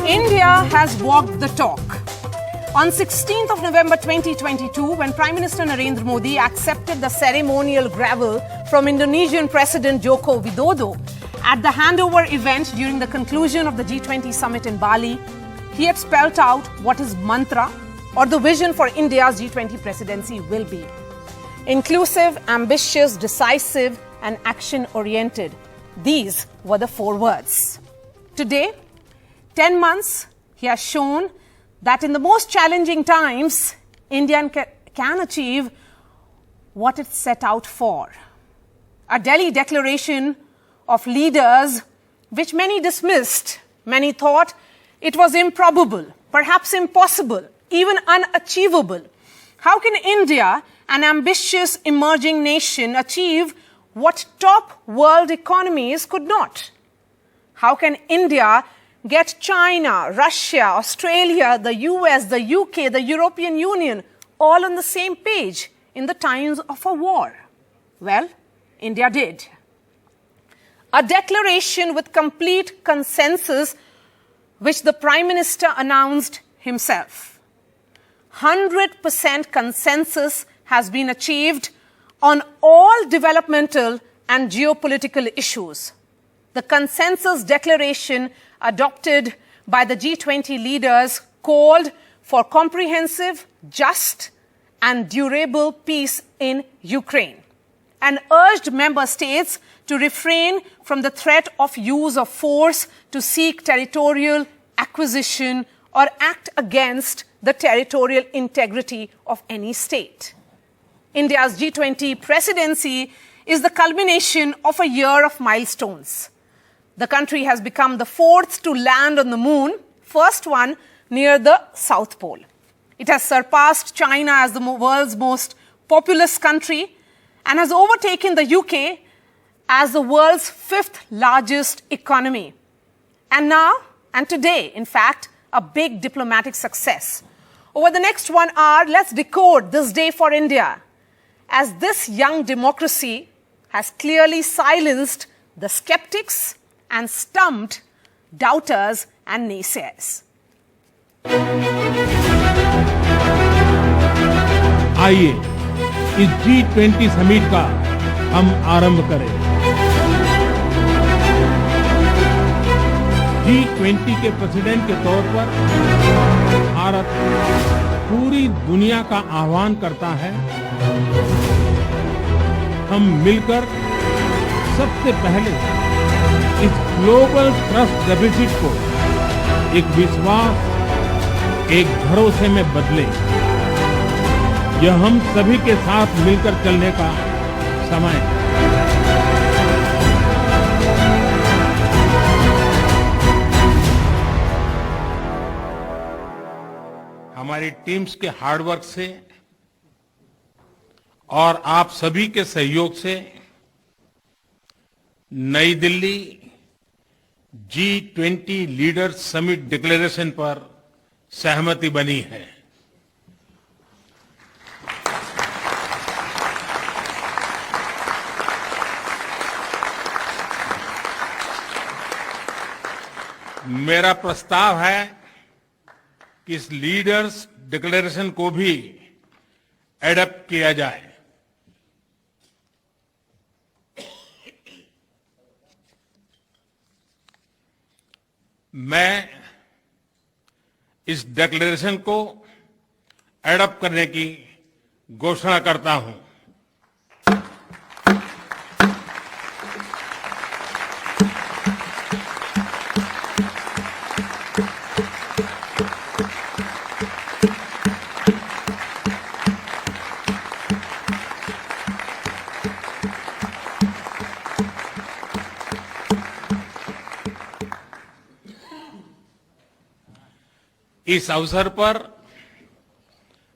India has walked the talk. On 16th of November 2022, when Prime Minister Narendra Modi accepted the ceremonial gavel from Indonesian President Joko Widodo at the handover event during the conclusion of the G20 summit in Bali, he had spelt out what his mantra or the vision for India's G20 presidency will be. Inclusive, ambitious, decisive, and action-oriented. These were the 4 words. Today, 10 months, he has shown that in the most challenging times, India can achieve what it set out for. A Delhi declaration of leaders which many dismissed, many thought it was improbable, perhaps impossible, even unachievable. How can India, an ambitious emerging nation, achieve what top world economies could not? How can India get China, Russia, Australia, the US, the UK, the European Union all on the same page in the times of a war? Well, India did. A declaration with complete consensus which the Prime Minister announced himself. 100% consensus has been achieved on all developmental and geopolitical issues. The consensus declaration adopted by the G20 leaders called for comprehensive, just, and durable peace in Ukraine and urged member states to refrain from the threat of use of force to seek territorial acquisition or act against the territorial integrity of any state. India's G20 presidency is the culmination of a year of milestones. The country has become the 4th to land on the moon, first one near the South Pole. It has surpassed China as the world's most populous country and has overtaken the UK as the world's 5th largest economy. And now, and today, in fact, a big diplomatic success. Over the next 1 hour, let's decode this day for India, as this young democracy has clearly silenced the skeptics and stumped doubters and naysayers. आइए इस G20 summit का हम आरंभ करें। G20 के president के तौर पर भारत पूरी दुनिया का आह्वान करता है। हम मिलकर सबसे पहले इस ग्लोबल ट्रस्ट डेफिसिट को एक विश्वास, एक भरोसे में बदले। यह हम सभी के साथ मिलकर चलने का समय है। हमारी टीम्स के हार्डवर्क से और आप सभी के सहयोग से नई Delhi G20 leaders summit declaration पर सहमति बनी है। मेरा प्रस्ताव है कि इस लीडर्स डिक्लेरेशन को भी एडॉप्ट किया जाए। मैं इस डिक्लेरेशन को एडॉप्ट करने की घोषणा करता हूं। इस अवसर पर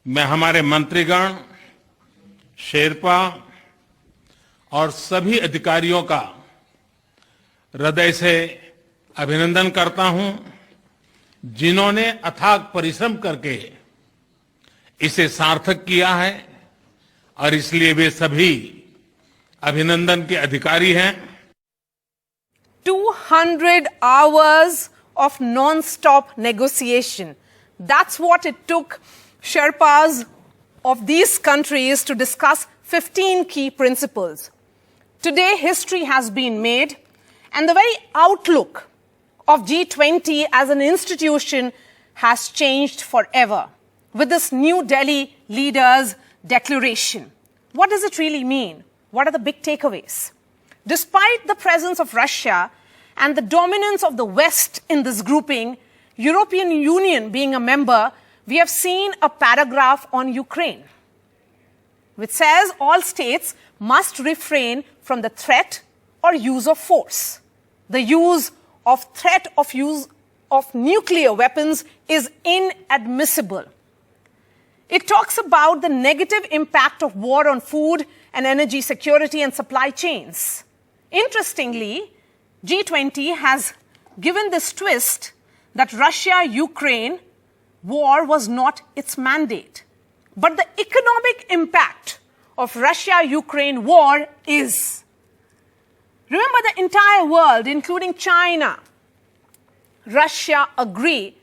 मैं हमारे मंत्रीगण, शेरपा और सभी अधिकारियों का हृदय से अभिनंदन करता हूं, जिन्होंने अथाक परिश्रम करके इसे सार्थक किया है और इसलिए वे सभी अभिनंदन के अधिकारी हैं। 200 hours of non-stop negotiation. That's what it took Sherpas of these countries to discuss 15 key principles. Today, history has been made, and the very outlook of G20 as an institution has changed forever with this New Delhi leaders' declaration. What does it really mean? What are the big takeaways? Despite the presence of Russia and the dominance of the West in this grouping, European Union being a member, we have seen a paragraph on Ukraine, which says all states must refrain from the threat or use of force. The use of nuclear weapons is inadmissible. It talks about the negative impact of war on food and energy security and supply chains. Interestingly, G20 has given this twist that Russia-Ukraine war was not its mandate. But the economic impact of Russia-Ukraine war is. Remember, the entire world, including China, Russia, agree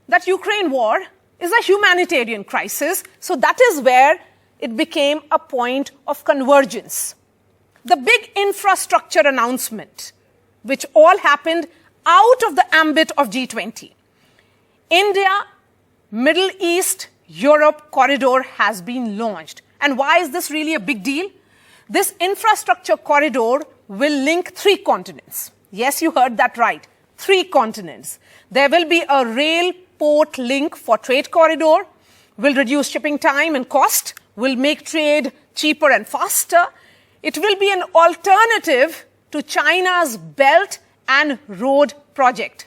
that Ukraine war is a humanitarian crisis, so that is where it became a point of convergence. The big infrastructure announcement, which all happened out of the ambit of G20. India, Middle East, Europe corridor has been launched. And why is this really a big deal? This infrastructure corridor will link 3 continents. Yes, you heard that right. 3 continents. There will be a rail port link for trade corridor, will reduce shipping time and cost, will make trade cheaper and faster. It will be an alternative to China's Belt and Road project.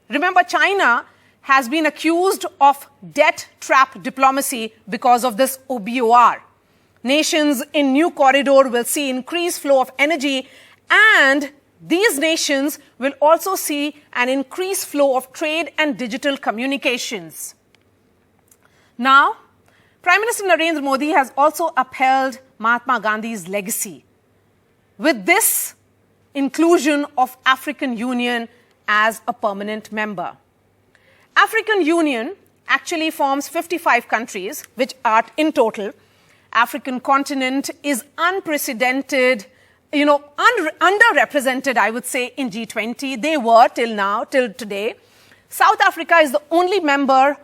Remember, China has been accused of debt trap diplomacy because of this OBOR. Nations in new corridor will see increased flow of energy, and these nations will also see an increased flow of trade and digital communications. Now, Prime Minister Narendra Modi has also upheld Mahatma Gandhi's legacy with this inclusion of African Union as a permanent member. African Union actually forms 55 countries, which are in total. African continent is unprecedented, underrepresented, I would say, in G20. They were till now, till today. South Africa is the only member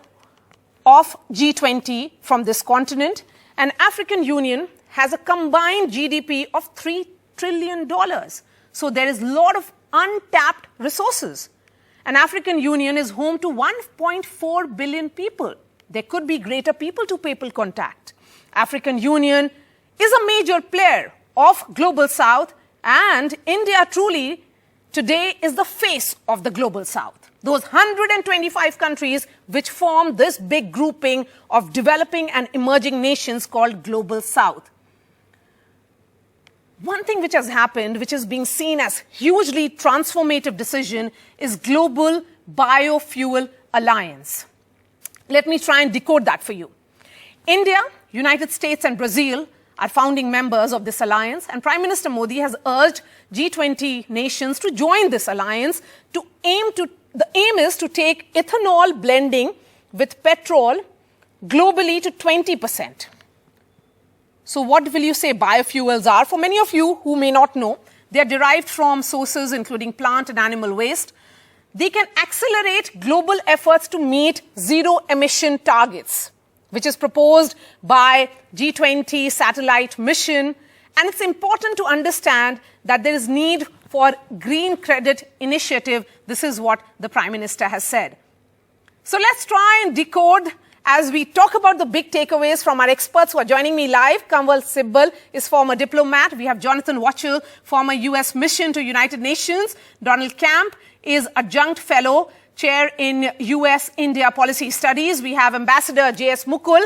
of G20 from this continent, and African Union has a combined GDP of $3 trillion. So there is a lot of untapped resources. And African Union is home to 1.4 billion people. There could be greater people-to-people contact. African Union is a major player of Global South, and India truly today is the face of the Global South. Those 125 countries which form this big grouping of developing and emerging nations called Global South. One thing which has happened, which is being seen as hugely transformative decision, is Global Biofuel Alliance. Let me try and decode that for you. India, United States and Brazil are founding members of this alliance, and Prime Minister Modi has urged G20 nations to join this alliance. The aim is to take ethanol blending with petrol globally to 20%. So what will you say biofuels are? For many of you who may not know, they are derived from sources including plant and animal waste. They can accelerate global efforts to meet zero emission targets, which is proposed by G20 satellite mission. And it's important to understand that there is need for green credit initiative. This is what the Prime Minister has said. So let's try and decode as we talk about the big takeaways from our experts who are joining me live. Kanwal Sibbal is former diplomat. We have Jonathan Watchell, former US mission to United Nations. Donald Camp is adjunct fellow, chair in US-India policy studies. We have Ambassador J.S. Mukul.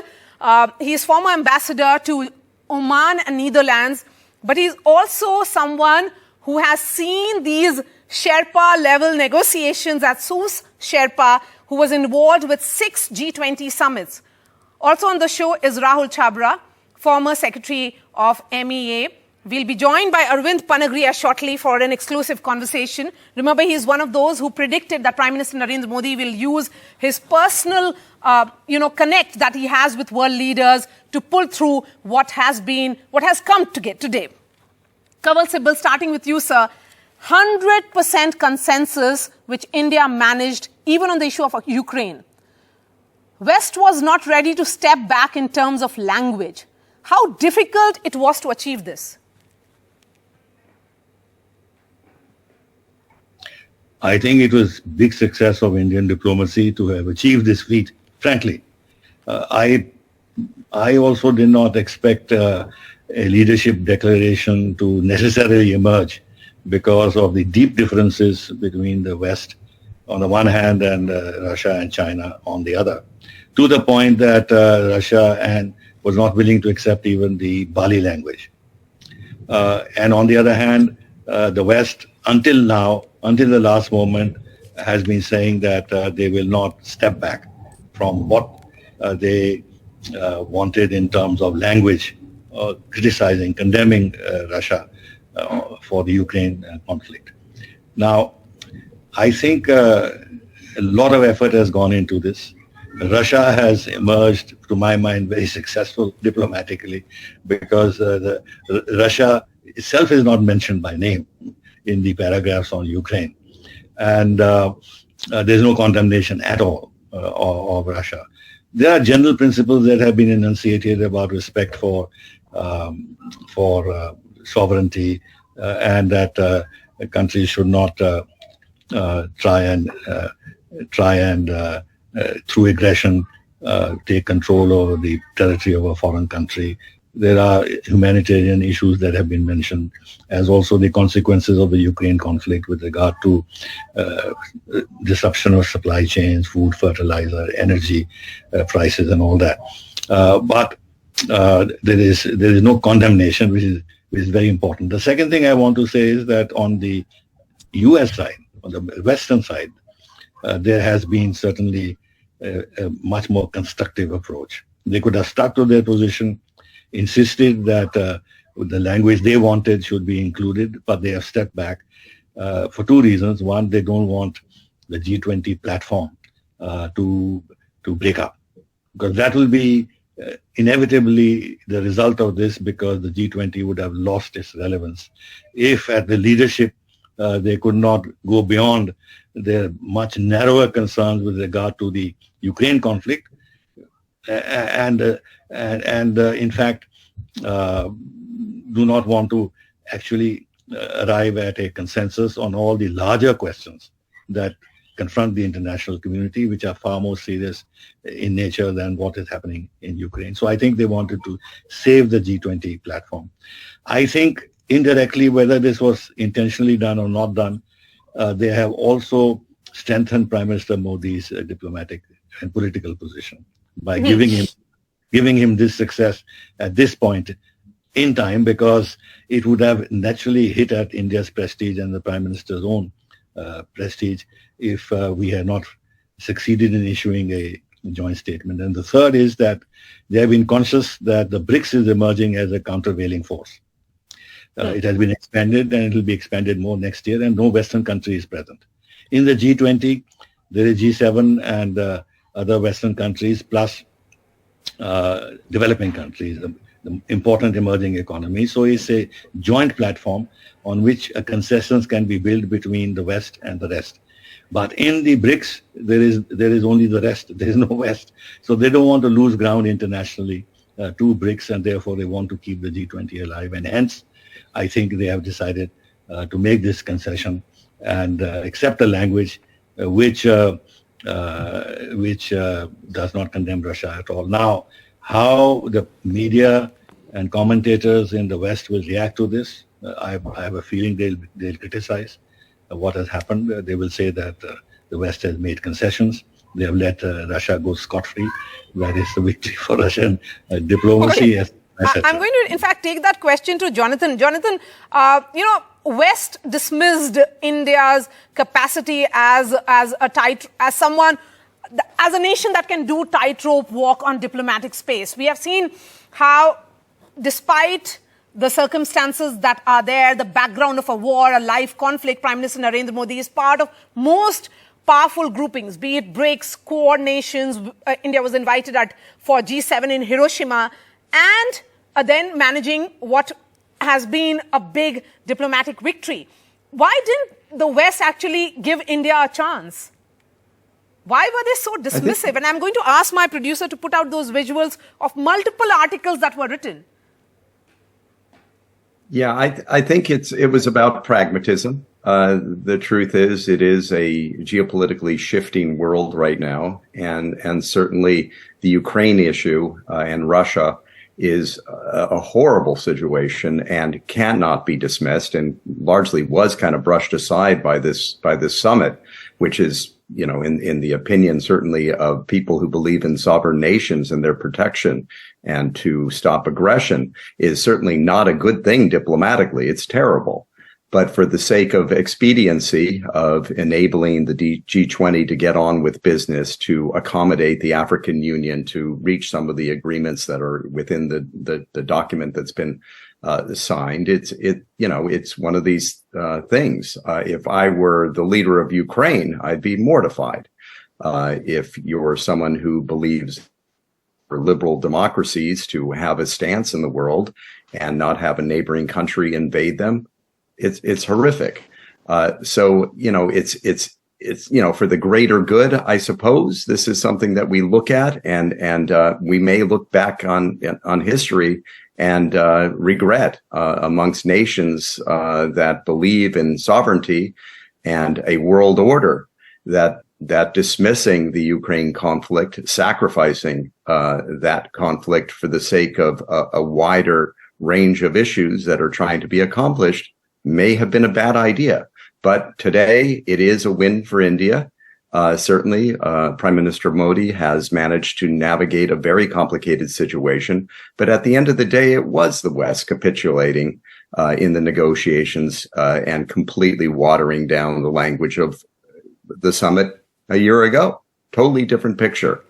He is former ambassador to Oman and Netherlands, but he's also someone who has seen these Sherpa-level negotiations at Sus Sherpa, who was involved with 6 G20 summits. Also on the show is Rahul Chabra, former secretary of MEA, We'll be joined by Arvind Panagriya shortly for an exclusive conversation. Remember, he is one of those who predicted that Prime Minister Narendra Modi will use his personal, connect that he has with world leaders to pull through what has come today. Kanwal Sibal, starting with you, sir. 100% consensus which India managed, even on the issue of Ukraine. West was not ready to step back in terms of language. How difficult it was to achieve this? I think it was big success of Indian diplomacy to have achieved this feat. Frankly, I also did not expect a leadership declaration to necessarily emerge because of the deep differences between the West on the one hand and Russia and China on the other, to the point that Russia was not willing to accept even the Bali language. And on the other hand, the West, until the last moment, has been saying that they will not step back from what they wanted in terms of language, criticizing, condemning Russia for the Ukraine conflict. Now, I think a lot of effort has gone into this. Russia has emerged, to my mind, very successful diplomatically because Russia itself is not mentioned by name in the paragraphs on Ukraine. And there's no condemnation at all of Russia. There are general principles that have been enunciated about respect for sovereignty and that countries should not try and through aggression take control over the territory of a foreign country. There are humanitarian issues that have been mentioned, as also the consequences of the Ukraine conflict with regard to disruption of supply chains, food, fertilizer, energy prices and all that. But there is no condemnation, which is very important. The second thing I want to say is that on the US side, on the Western side, there has been certainly a much more constructive approach. They could have stuck to their position, insisted that the language they wanted should be included, but they have stepped back for two reasons. One, they don't want the G20 platform to break up, because that will be inevitably the result of this, because the G20 would have lost its relevance if at the leadership they could not go beyond their much narrower concerns with regard to the Ukraine conflict and in fact do not want to actually arrive at a consensus on all the larger questions that confront the international community, which are far more serious in nature than what is happening in Ukraine. So I think they wanted to save the G20 platform. I think indirectly, whether this was intentionally done or not done, they have also strengthened Prime Minister Modi's diplomatic and political position by giving him this success at this point in time, because it would have naturally hit at India's prestige and the Prime Minister's own prestige if we had not succeeded in issuing a joint statement. And the third is that they have been conscious that the BRICS is emerging as a countervailing force. It has been expanded and it will be expanded more next year, and no Western country is present. In the G20, there is G7 and other Western countries plus developing countries, the important emerging economies. So it's a joint platform on which a consensus can be built between the West and the rest. But in the BRICS, there is only the rest. There is no West. So they don't want to lose ground internationally to BRICS, and therefore they want to keep the G20 alive. And hence, I think they have decided to make this concession and accept a language which does not condemn Russia at all. Now, how the media and commentators in the West will react to this, I have a feeling they'll criticize what has happened. They will say that the West has made concessions. They have let Russia go scot-free. That is the victory for Russian diplomacy. Okay. I'm going to, in fact, take that question to Jonathan. Jonathan, West dismissed India's capacity as a nation that can do tightrope walk on diplomatic space. We have seen how, despite the circumstances that are there, the background of a war, a live conflict, Prime Minister Narendra Modi is part of most powerful groupings, be it BRICS, Quad nations. India was invited for G7 in Hiroshima, and then managing what has been a big diplomatic victory. Why didn't the West actually give India a chance? Why were they so dismissive? And I'm going to ask my producer to put out those visuals of multiple articles that were written. Yeah, I think it was about pragmatism. The truth is, it is a geopolitically shifting world right now, and certainly the Ukraine issue and Russia is a horrible situation and cannot be dismissed, and largely was kind of brushed aside by this summit, which is, you know, in the opinion certainly of people who believe in sovereign nations and their protection and to stop aggression, is certainly not a good thing diplomatically. It's terrible. But for the sake of expediency, of enabling the G20 to get on with business, to accommodate the African Union, to reach some of the agreements that are within the document that's been signed, it's one of these things. If I were the leader of Ukraine, I'd be mortified. If you're someone who believes for liberal democracies to have a stance in the world and not have a neighboring country invade them, it's horrific. So, you know, it's, you know, for the greater good, I suppose this is something that we look at, and we may look back on history and regret amongst nations that believe in sovereignty and a world order that dismissing the Ukraine conflict, sacrificing that conflict for the sake of a wider range of issues that are trying to be accomplished may have been a bad idea. But today it is a win for India. Certainly, Prime Minister Modi has managed to navigate a very complicated situation. But at the end of the day, it was the West capitulating in the negotiations and completely watering down the language of the summit a year ago. Totally different picture.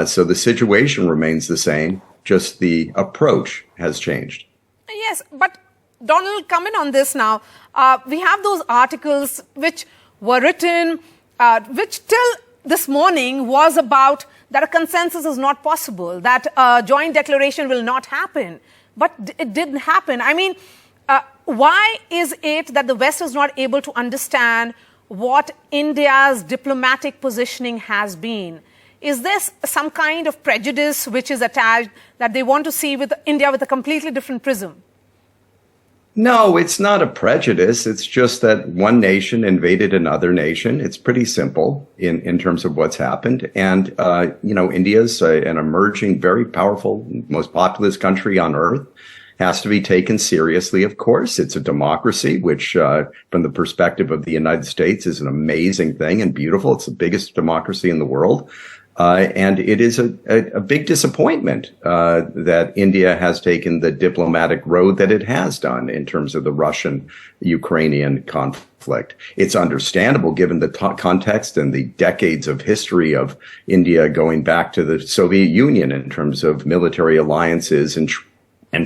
So the situation remains the same, just the approach has changed. Yes, but Donald, come in on this now. We have those articles which were written, which till this morning was about that a consensus is not possible, that a joint declaration will not happen. But it didn't happen. I mean, why is it that the West is not able to understand what India's diplomatic positioning has been? Is this some kind of prejudice which is attached, that they want to see with India with a completely different prism? No, it's not a prejudice. It's just that one nation invaded another nation. It's pretty simple in terms of what's happened. And, you know, India's an emerging, very powerful, most populous country on earth. Has to be taken seriously, of course. It's a democracy, which, from the perspective of the United States, is an amazing thing and beautiful. It's the biggest democracy in the world. And it is a big disappointment that India has taken the diplomatic road that it has done in terms of the Russian-Ukrainian conflict. It's understandable given the context and the decades of history of India going back to the Soviet Union in terms of military alliances and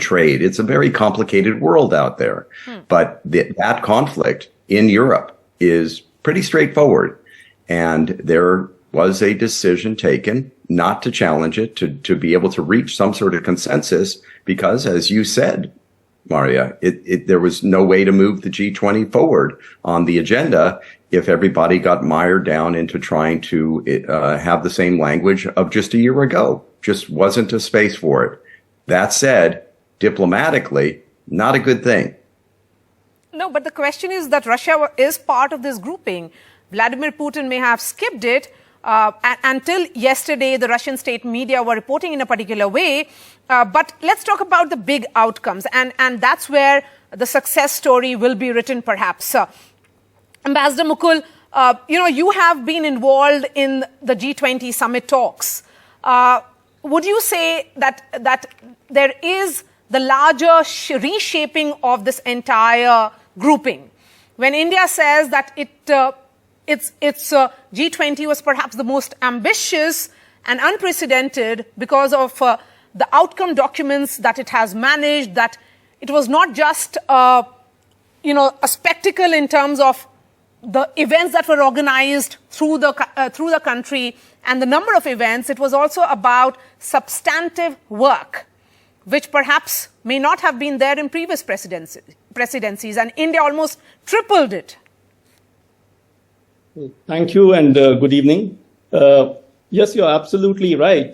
trade. It's a very complicated world out there. But that conflict in Europe is pretty straightforward. And there was a decision taken not to challenge it, to be able to reach some sort of consensus, because, as you said, Marya, there was no way to move the G20 forward on the agenda if everybody got mired down into trying to have the same language of just a year ago. Just wasn't a space for it. That said, diplomatically, not a good thing. No, but the question is that Russia is part of this grouping. Vladimir Putin may have skipped it. Until yesterday, the Russian state media were reporting in a particular way. But let's talk about the big outcomes. And that's where the success story will be written, perhaps. Ambassador Mukul, you know, you have been involved in the G20 summit talks. Would you say that there is the larger reshaping of this entire grouping? When India says that its G20 was perhaps the most ambitious and unprecedented because of the outcome documents that it has managed, that it was not just, a spectacle in terms of the events that were organized through the country and the number of events. It was also about substantive work, which perhaps may not have been there in previous presidencies, and India almost tripled it. Thank you and good evening. Yes, you're absolutely right.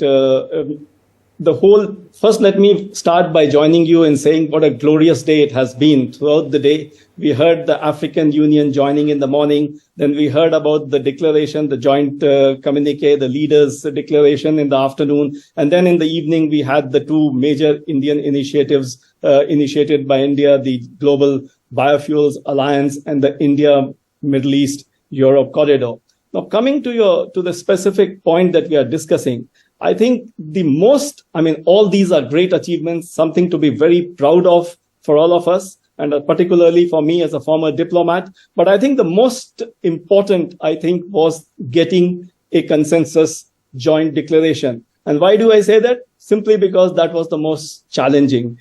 First, let me start by joining you in saying what a glorious day it has been. Throughout the day, we heard the African Union joining in the morning. Then we heard about the declaration, the joint communique, the leaders' declaration in the afternoon. And then in the evening, we had the two major Indian initiatives initiated by India, the Global Biofuels Alliance and the India Middle East Europe corridor. Now, coming to the specific point that we are discussing, I think all these are great achievements, something to be very proud of for all of us, and particularly for me as a former diplomat. But I think the most important, was getting a consensus joint declaration. And why do I say that? Simply because that was the most challenging.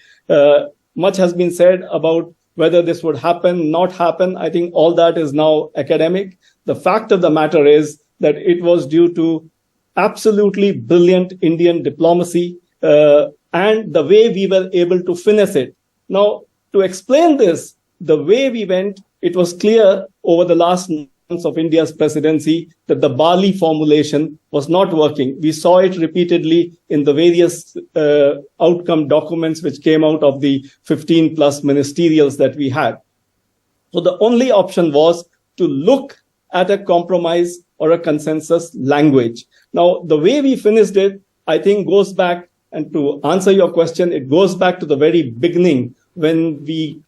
Much has been said about whether this would happen, not happen. I think all that is now academic. The fact of the matter is that it was due to absolutely brilliant Indian diplomacy and the way we were able to finesse it. Now, to explain this, the way we went, it was clear over the last months of India's presidency that the Bali formulation was not working. We saw it repeatedly in the various outcome documents which came out of the 15 plus ministerials that we had. So the only option was to look at a compromise or a consensus language. Now, the way we finished it, I think goes back, and to answer your question, it goes back to the very beginning when we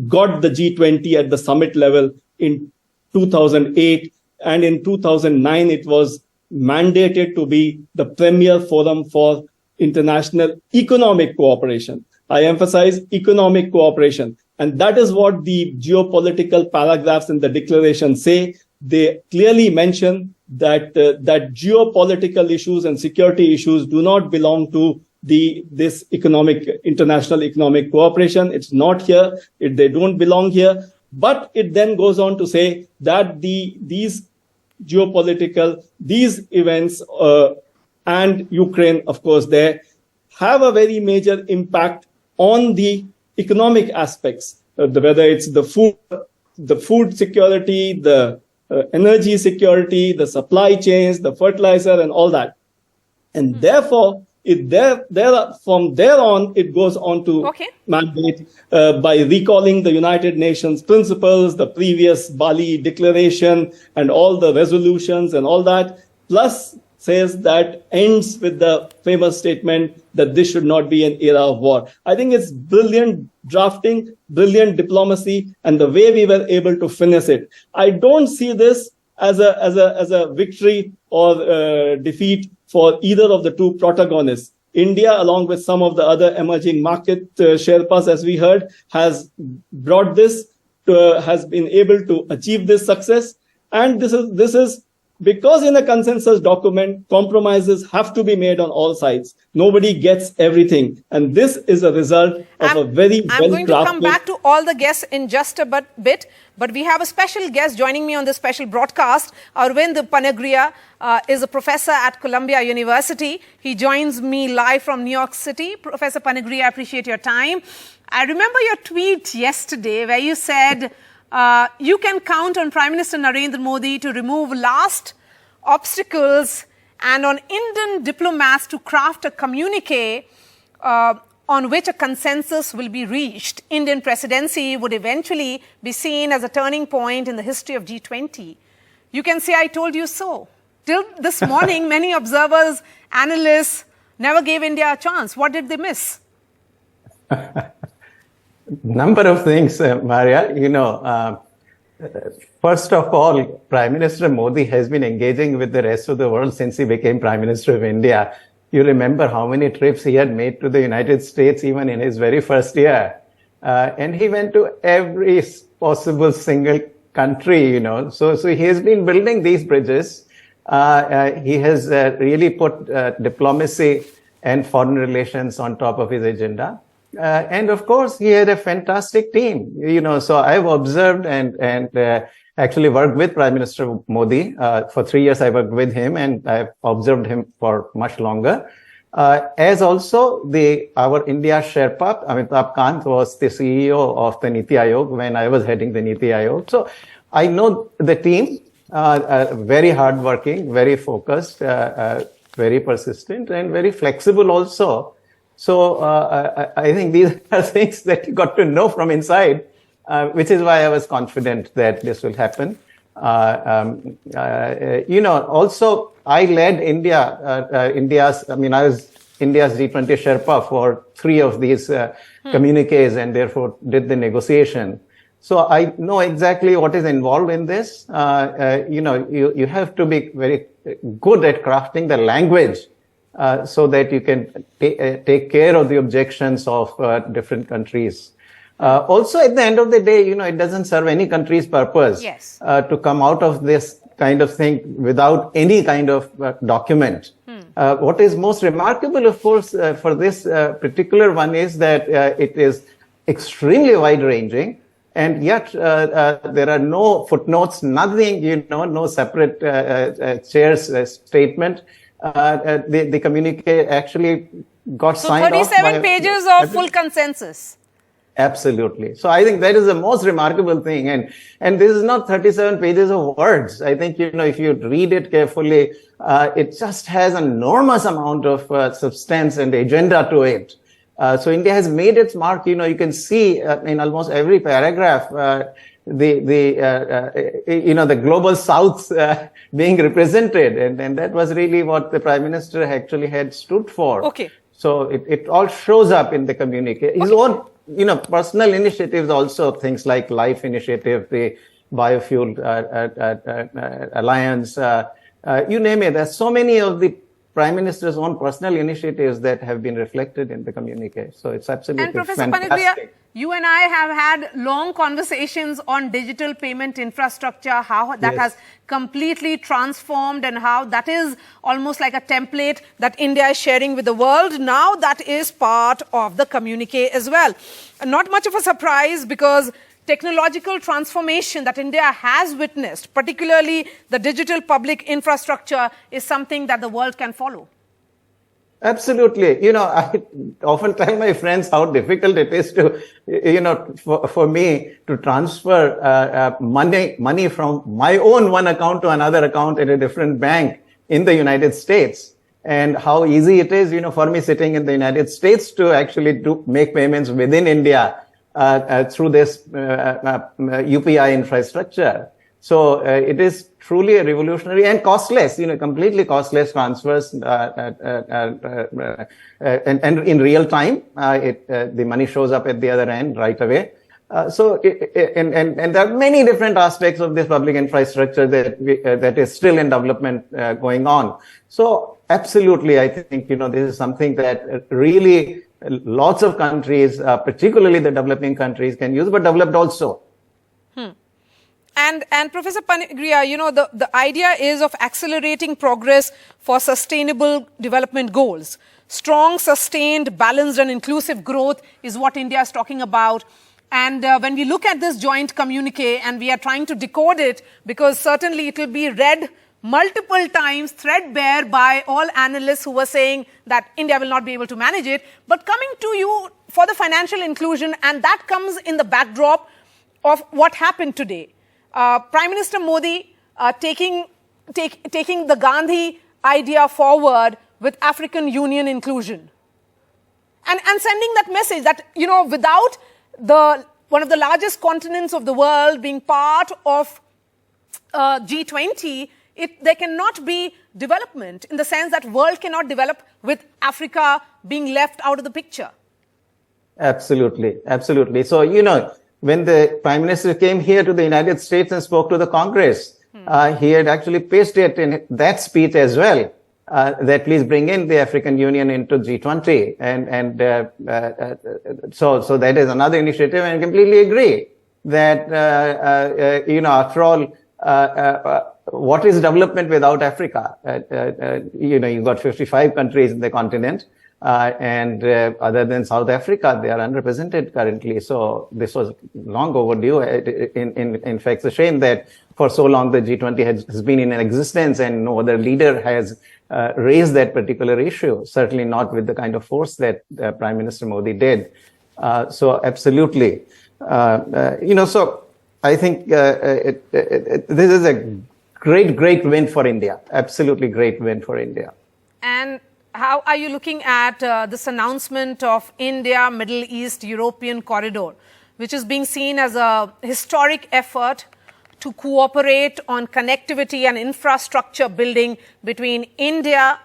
got the G20 at the summit level in 2008. And in 2009, it was mandated to be the premier forum for international economic cooperation. I emphasize economic cooperation. And that is what the geopolitical paragraphs in the declaration say. They clearly mention that geopolitical issues and security issues do not belong to this international economic cooperation. It's not here. They don't belong here. But it then goes on to say that these events and Ukraine, of course, they have a very major impact on the economic aspects, whether it's the food security, the energy security, the supply chains, the fertilizer, and all that. And therefore, from there on, it goes on to mandate by recalling the United Nations principles, the previous Bali declaration, and all the resolutions and all that, plus says that ends with the famous statement that this should not be an era of war. I think it's brilliant drafting, brilliant diplomacy, and the way we were able to finesse it. I don't see this as a victory or defeat for either of the two protagonists. India, along with some of the other emerging market Sherpas, as we heard, has brought this, has been able to achieve this success. And this is because in a consensus document, compromises have to be made on all sides. Nobody gets everything. And this is a result of a very well-crafted... I'm going to come back to all the guests in just a bit. But we have a special guest joining me on this special broadcast. Arvind Panagria is a professor at Columbia University. He joins me live from New York City. Professor Panagria, I appreciate your time. I remember your tweet yesterday where you said... you can count on Prime Minister Narendra Modi to remove last obstacles and on Indian diplomats to craft a communique on which a consensus will be reached. Indian presidency would eventually be seen as a turning point in the history of G20. You can say, I told you so. Till this morning, many observers, analysts never gave India a chance. What did they miss? Number of things, Marya. First of all, Prime Minister Modi has been engaging with the rest of the world since he became Prime Minister of India. You remember how many trips he had made to the United States even in his very first year. And he went to every possible single country, So he has been building these bridges. He has really put diplomacy and foreign relations on top of his agenda. And of course, he had a fantastic team. So I've observed and actually worked with Prime Minister Modi. For 3 years, I worked with him, and I've observed him for much longer. As also our India Sherpa, Amitabh Kant, was the CEO of the Niti Aayog when I was heading the Niti Aayog. So I know the team, very hardworking, very focused, very persistent, and very flexible also. So I think these are things that you got to know from inside, which is why I was confident that this will happen. Also I led I was India's G20 Sherpa for 3 of these communiques, and therefore did the negotiation. So I know exactly what is involved in this. You have to be very good at crafting the language so that you can take care of the objections of different countries. Also, at the end of the day, it doesn't serve any country's purpose to come out of this kind of thing without any kind of document. What is most remarkable, of course, for this particular one is that it is extremely wide-ranging, and yet there are no footnotes, nothing, no separate chairs statement. The communique actually got signed off. So 37 pages of full consensus. Absolutely. So I think that is the most remarkable thing. And this is not 37 pages of words. I think, if you read it carefully, it just has an enormous amount of substance and agenda to it. So India has made its mark. You can see in almost every paragraph, the global South being represented. And that was really what the Prime Minister actually had stood for. Okay. So it all shows up in the communique. His own, personal initiatives also, things like Life Initiative, the Biofuel Alliance, you name it. There's so many of the Prime Minister's own personal initiatives that have been reflected in the communique. So it's absolutely fantastic. And Professor Panigriya, you and I have had long conversations on digital payment infrastructure, how that has completely transformed and how that is almost like a template that India is sharing with the world. Now that is part of the communique as well. Not much of a surprise, because technological transformation that India has witnessed, particularly the digital public infrastructure, is something that the world can follow. Absolutely. I often tell my friends how difficult it is to, for me to transfer money from my own one account to another account at a different bank in the United States. And how easy it is, for me sitting in the United States to actually make payments within India through this UPI infrastructure. So it is truly a revolutionary and costless, completely costless transfers, and in real time, the money shows up at the other end right away. So there are many different aspects of this public infrastructure that is still in development going on. So absolutely, I think this is something that really lots of countries, particularly the developing countries, can use, but developed also. And Professor Panigriya, the idea is of accelerating progress for sustainable development goals. Strong, sustained, balanced and inclusive growth is what India is talking about. And when we look at this joint communique and we are trying to decode it, because certainly it will be read multiple times, threadbare by all analysts who were saying that India will not be able to manage it. But coming to you for the financial inclusion, and that comes in the backdrop of what happened today. Prime Minister Modi taking the Gandhi idea forward with African Union inclusion. And sending that message that, without one of the largest continents of the world being part of G20, there cannot be development, in the sense that world cannot develop with Africa being left out of the picture. Absolutely. Absolutely. So, when the Prime Minister came here to the United States and spoke to the Congress, he had actually pasted in that speech as well, that please bring in the African Union into G20. So that is another initiative, and I completely agree that, after all, what is development without Africa? You've got 55 countries in the continent. And other than South Africa, they are unrepresented currently. So this was long overdue. In fact, it's a shame that for so long the G20 has been in existence and no other leader has raised that particular issue. Certainly not with the kind of force that Prime Minister Modi did. So absolutely, so I think this is a great win for India. Absolutely great win for India. And how are you looking at this announcement of India, Middle East, European corridor, which is being seen as a historic effort to cooperate on connectivity and infrastructure building between India,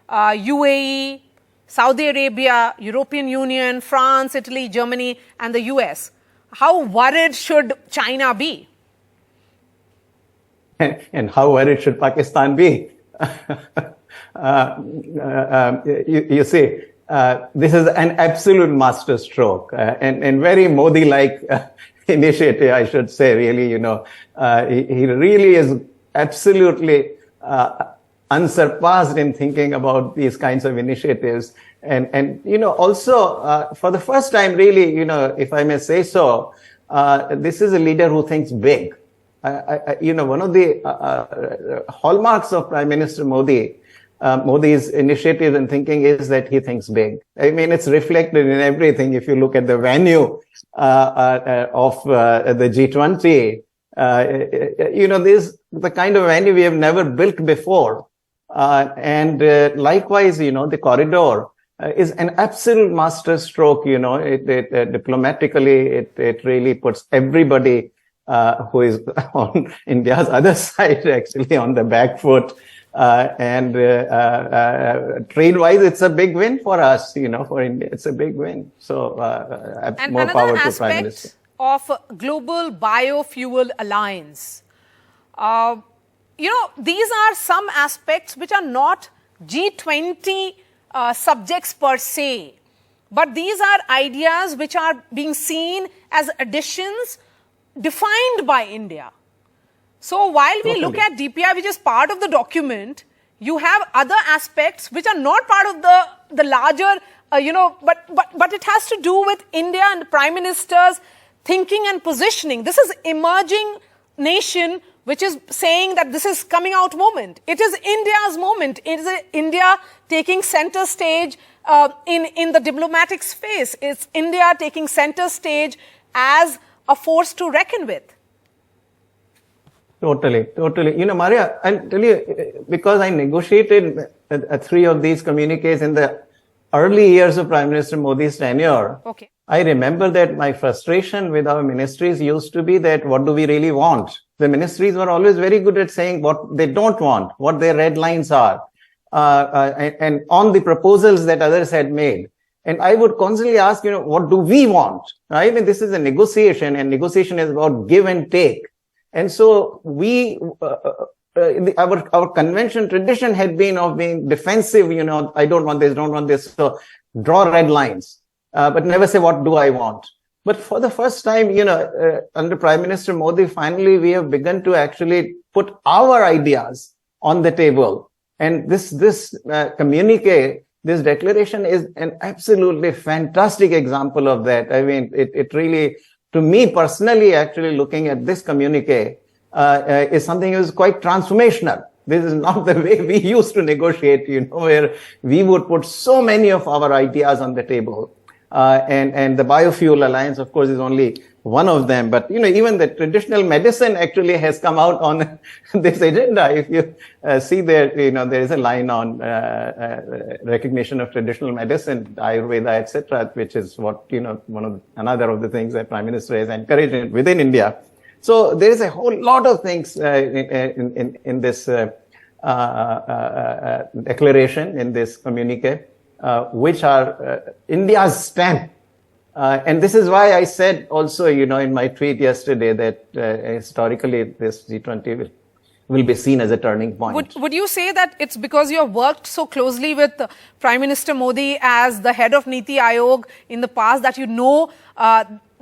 UAE, Saudi Arabia, European Union, France, Italy, Germany, and the US? How worried should China be? And how worried should Pakistan be? You see, this is an absolute masterstroke and very Modi-like initiative, I should say. Really, he really is absolutely unsurpassed in thinking about these kinds of initiatives. And also for the first time, really, if I may say so, this is a leader who thinks big. One of the hallmarks of Prime Minister Modi's initiative and thinking is that he thinks big. I mean, it's reflected in everything. If you look at the venue of the G20, this is the kind of venue we have never built before. And likewise, the corridor is an absolute masterstroke. Diplomatically, it really puts everybody who is on India's other side actually on the back foot. And trade-wise, it's a big win for us, for India. It's a big win. So and more power to Prime Minister. Of Global Biofuel Alliance. These are some aspects which are not G20 subjects per se, but these are ideas which are being seen as additions defined by India. So while we look at DPI, which is part of the document, you have other aspects which are not part of the larger, but it has to do with India and the Prime Minister's thinking and positioning. This is emerging nation which is saying that this is coming out moment. It is India's moment. It is India taking center stage in the diplomatic space. It's India taking center stage as a force to reckon with. Totally. Marya, I'll tell you, because I negotiated 3 of these communiques in the early years of Prime Minister Modi's tenure. Okay. I remember that my frustration with our ministries used to be that what do we really want? The ministries were always very good at saying what they don't want, what their red lines are, and on the proposals that others had made. And I would constantly ask, what do we want? Right? I mean, this is a negotiation, and negotiation is about give and take. And so our convention tradition had been of being defensive, I don't want this. So draw red lines, but never say, what do I want? But for the first time, under Prime Minister Modi, finally, we have begun to actually put our ideas on the table. And this communique, this declaration is an absolutely fantastic example of that. I mean, it really, to me personally, actually looking at this communique is something that is quite transformational. This is not the way we used to negotiate, where we would put so many of our ideas on the table. And the Biofuel Alliance, of course, is only one of them. But, even the traditional medicine actually has come out on this agenda. If you see there, there is a line on recognition of traditional medicine, Ayurveda, etc., which is what, another of the things that Prime Minister has encouraged within India. So there is a whole lot of things in this declaration, in this communique, which are India's stamp. And this is why I said also, in my tweet yesterday that historically this G20 will be seen as a turning point. Would you say that it's because you have worked so closely with Prime Minister Modi as the head of Niti Aayog in the past that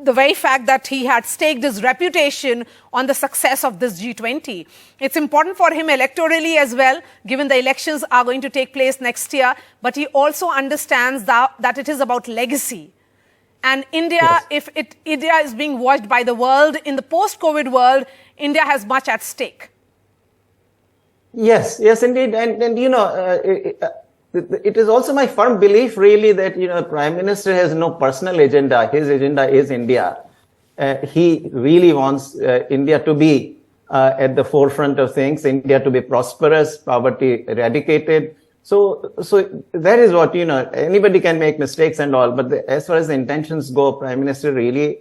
the very fact that he had staked his reputation on the success of this G20. It's important for him electorally as well, given the elections are going to take place next year. But he also understands that it is about legacy. And India, Yes. India is being watched by the world, in the post-COVID world, India has much at stake. Yes, yes, indeed. And you know, it is also my firm belief, really, that, you know, Prime Minister has no personal agenda. His agenda is India. He really wants India to be at the forefront of things, India to be prosperous, poverty eradicated. So that is what, you know, anybody can make mistakes and all, but as far as the intentions go, Prime Minister really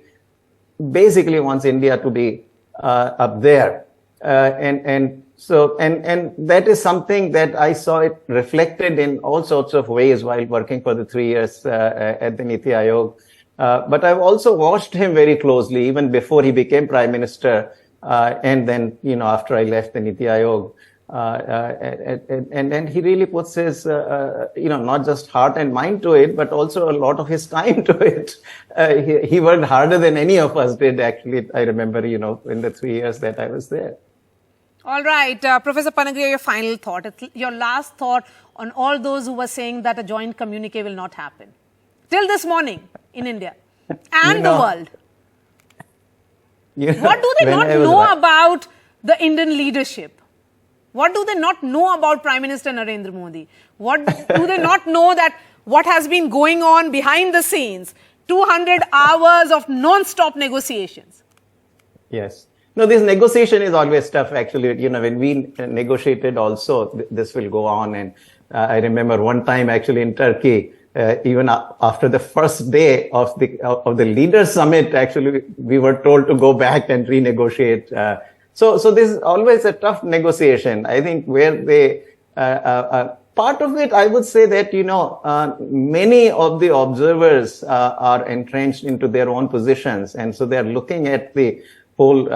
basically wants India to be up there. And that is something that I saw it reflected in all sorts of ways while working for the 3 years at the Niti Aayog. But I've also watched him very closely, even before he became Prime Minister, and then, you know, after I left the Niti Aayog. And he really puts his, you know, not just heart and mind to it, but also a lot of his time to it. He worked harder than any of us did, actually, I remember, you know, in the 3 years that I was there. All right, Professor Panagria, your final thought, your last thought on all those who were saying that a joint communique will not happen. Till this morning in India and the world. What do they not know about the Indian leadership? What do they not know about Prime Minister Narendra Modi? What do they not know that what has been going on behind the scenes? 200 hours of non-stop negotiations. Yes. No, this negotiation is always tough, actually. You know, when we negotiated also, this will go on. And I remember one time actually in Turkey, even after the first day of the leaders summit, actually, we were told to go back and renegotiate. So this is always a tough negotiation. I think where they, part of it, I would say that, you know, many of the observers are entrenched into their own positions. And so they're looking at the whole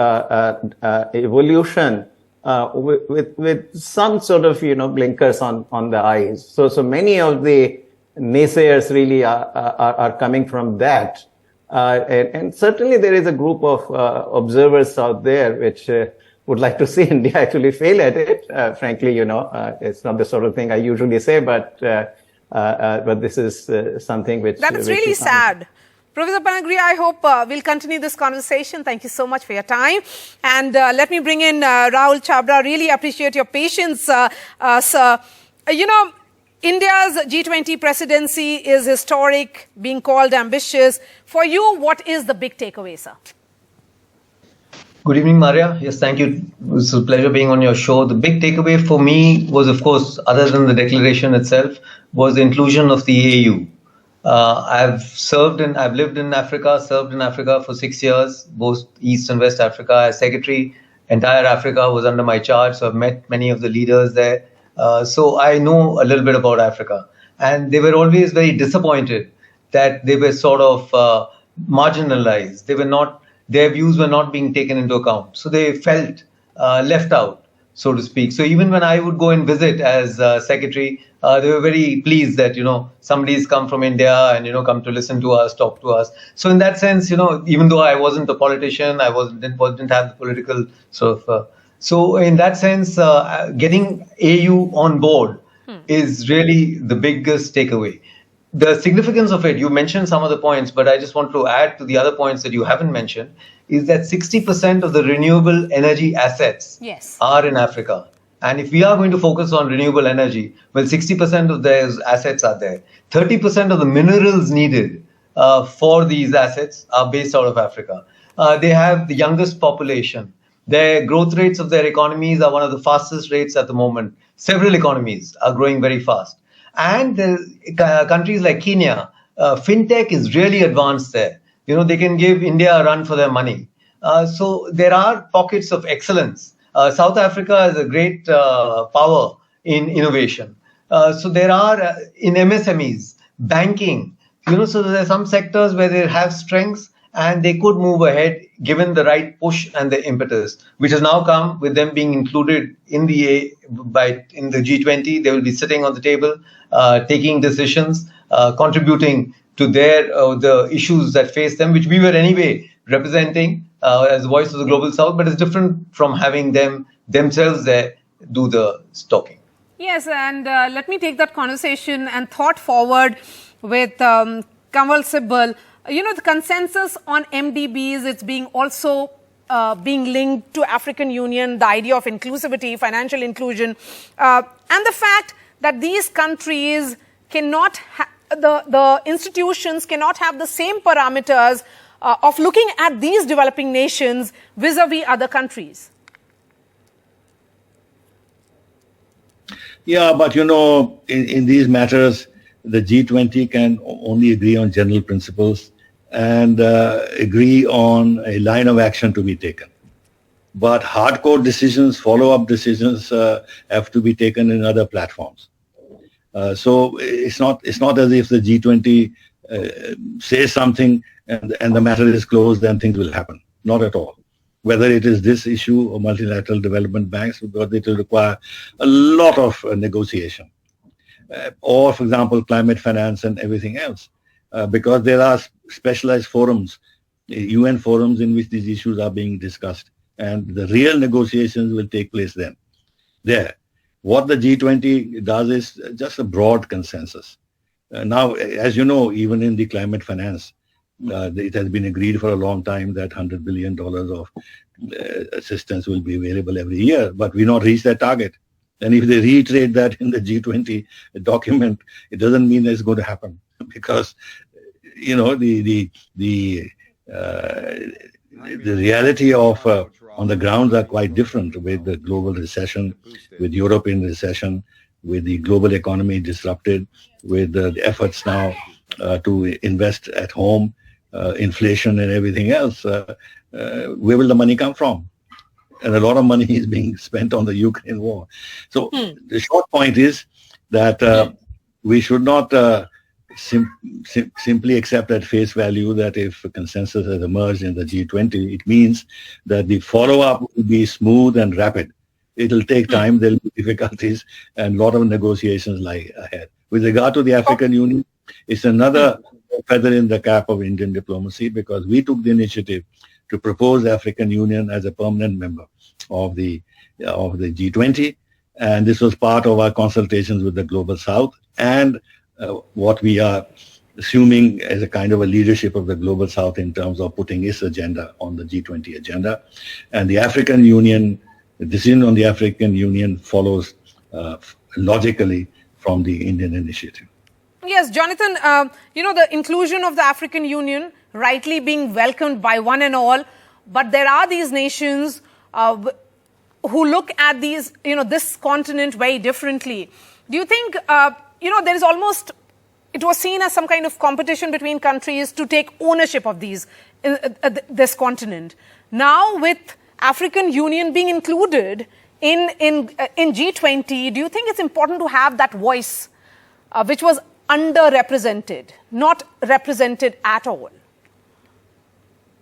evolution with some sort of, you know, blinkers on the eyes. So many of the naysayers really are coming from that. And certainly there is a group of observers out there which would like to see India actually fail at it. Frankly, you know, it's not the sort of thing I usually say, but this is something which... That's really sad. Professor Panagria, I hope we'll continue this conversation. Thank you so much for your time. And let me bring in Rahul Chabra. Really appreciate your patience, sir. You know, India's G20 presidency is historic, being called ambitious. For you, what is the big takeaway, sir? Good evening, Marya. Yes, thank you. It was a pleasure being on your show. The big takeaway for me was, of course, other than the declaration itself, was the inclusion of the AU. I've lived in Africa, served in Africa for 6 years, both East and West Africa as secretary. Entire Africa was under my charge, so I've met many of the leaders there. So I know a little bit about Africa. And they were always very disappointed that they were sort of marginalized. Their views were not being taken into account. So they felt left out, so to speak. So even when I would go and visit as secretary, they were very pleased that, you know, somebody's come from India and, you know, come to listen to us, talk to us. So in that sense, you know, even though I wasn't a politician, didn't have the political sort of... So in that sense, getting AU on board is really the biggest takeaway. The significance of it, you mentioned some of the points, but I just want to add to the other points that you haven't mentioned, is that 60% of the renewable energy assets are in Africa. And if we are going to focus on renewable energy, well, 60% of those assets are there. 30% of the minerals needed for these assets are based out of Africa. They have the youngest population. Their growth rates of their economies are one of the fastest rates at the moment. Several economies are growing very fast. And countries like Kenya, fintech is really advanced there. You know, they can give India a run for their money. So there are pockets of excellence. South Africa is a great power in innovation. So there are in MSMEs, banking, you know, so there are some sectors where they have strengths and they could move ahead given the right push and the impetus, which has now come with them being included in the G20. They will be sitting on the table, taking decisions, contributing to their the issues that face them, which we were anyway representing as the voice of the global south, but it's different from having them themselves there do the talking. Yes, and let me take that conversation and thought forward with Kamal Sibbal. The consensus on MDBs, it's being also being linked to African Union, the idea of inclusivity, financial inclusion, and the fact that these countries cannot, the institutions cannot have the same parameters of looking at these developing nations vis-a-vis other countries. Yeah, but in these matters, the G20 can only agree on general principles and agree on a line of action to be taken. But hardcore decisions, follow-up decisions have to be taken in other platforms. So it's not as if the G20 says something and the matter is closed, then things will happen. Not at all. Whether it is this issue or multilateral development banks, because it will require a lot of negotiation. Or, for example, climate finance and everything else. Because there are specialized forums, UN forums in which these issues are being discussed. And the real negotiations will take place then. What the G20 does is just a broad consensus. Now, as you know, even in the climate finance, it has been agreed for a long time that $100 billion of assistance will be available every year, but we not reached that target. And if they reiterate that in the G20 document, it doesn't mean that it's going to happen, because the reality of on the grounds are quite different, with the global recession, with Europe in recession, with the global economy disrupted, with the efforts now to invest at home, inflation and everything else. Where will the money come from? And a lot of money is being spent on the Ukraine war. So the short point is that we should not simply accept at face value that if a consensus has emerged in the G20, it means that the follow-up will be smooth and rapid. It will take time, there will be difficulties, and a lot of negotiations lie ahead. With regard to the African Union, it's another feather in the cap of Indian diplomacy, because we took the initiative to propose African Union as a permanent member of the G20, and this was part of our consultations with the Global South and what we are assuming as a kind of a leadership of the Global South in terms of putting its agenda on the G20 agenda. And the African Union, the decision on the African Union follows logically from the Indian initiative. Yes, Jonathan, the inclusion of the African Union rightly being welcomed by one and all, but there are these nations who look at these, this continent very differently. Do you think, there is almost, it was seen as some kind of competition between countries to take ownership of this continent. Now, with African Union being included in G20, do you think it's important to have that voice, which was underrepresented, not represented at all?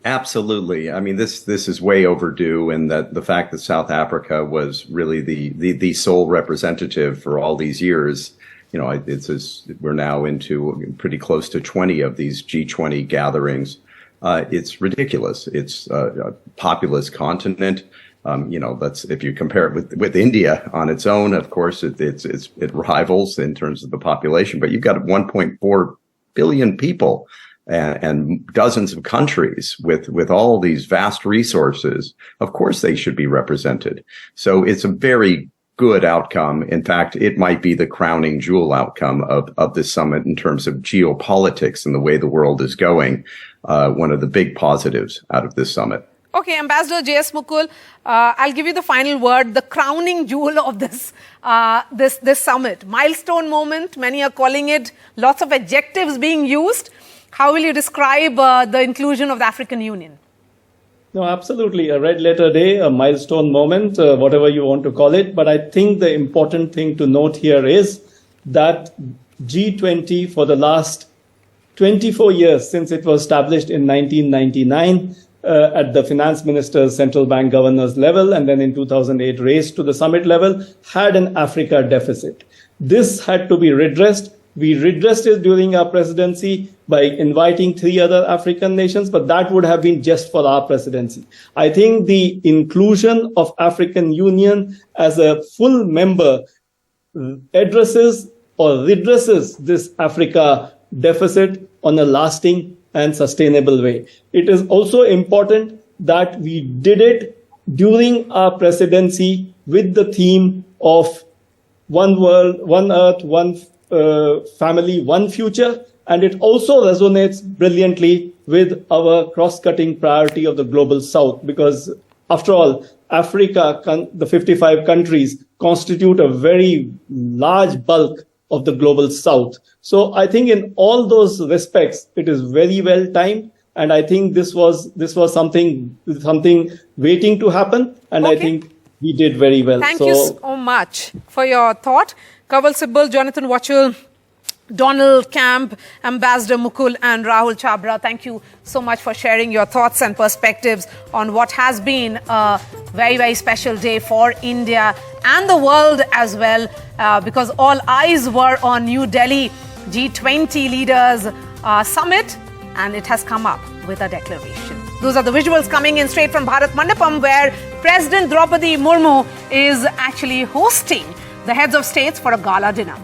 Absolutely. I mean, this is way overdue, and that the fact that South Africa was really the sole representative for all these years, we're now into pretty close to 20 of these G20 gatherings. It's ridiculous. It's a populous continent. If you compare it with India on its own, of course, it rivals in terms of the population, but you've got 1.4 billion people and dozens of countries with all these vast resources. Of course, they should be represented. So it's a very good outcome. In fact, it might be the crowning jewel outcome of this summit in terms of geopolitics and the way the world is going. One of the big positives out of this summit. Okay, Ambassador J.S. Mukul, I'll give you the final word, the crowning jewel of this summit. Milestone moment, many are calling it, lots of adjectives being used. How will you describe the inclusion of the African Union? No, absolutely. A red letter day, a milestone moment, whatever you want to call it. But I think the important thing to note here is that G20 for the last 24 years, since it was established in 1999, at the finance ministers, central bank governors level, and then in 2008 raised to the summit level, had an Africa deficit. This had to be redressed. We redressed it during our presidency. by inviting 3 other African nations, but that would have been just for our presidency. I think the inclusion of African Union as a full member addresses or redresses this Africa deficit on a lasting and sustainable way. It is also important that we did it during our presidency with the theme of one world, one earth, one family, one future. And it also resonates brilliantly with our cross-cutting priority of the global south, because after all, Africa, the 55 countries, constitute a very large bulk of the global south. So I think in all those respects, it is very well timed. And I think this was something waiting to happen. And Okay. I think we did very well. Thank you so much for your thought. Kawal Sibal, Jonathan Watchell, Donald Camp, Ambassador Mukul and Rahul Chabra, thank you so much for sharing your thoughts and perspectives on what has been a very, very special day for India and the world as well, because all eyes were on New Delhi G20 leaders summit, and it has come up with a declaration. Those are the visuals coming in straight from Bharat Mandapam, where President Draupadi Murmu is actually hosting the heads of states for a gala dinner.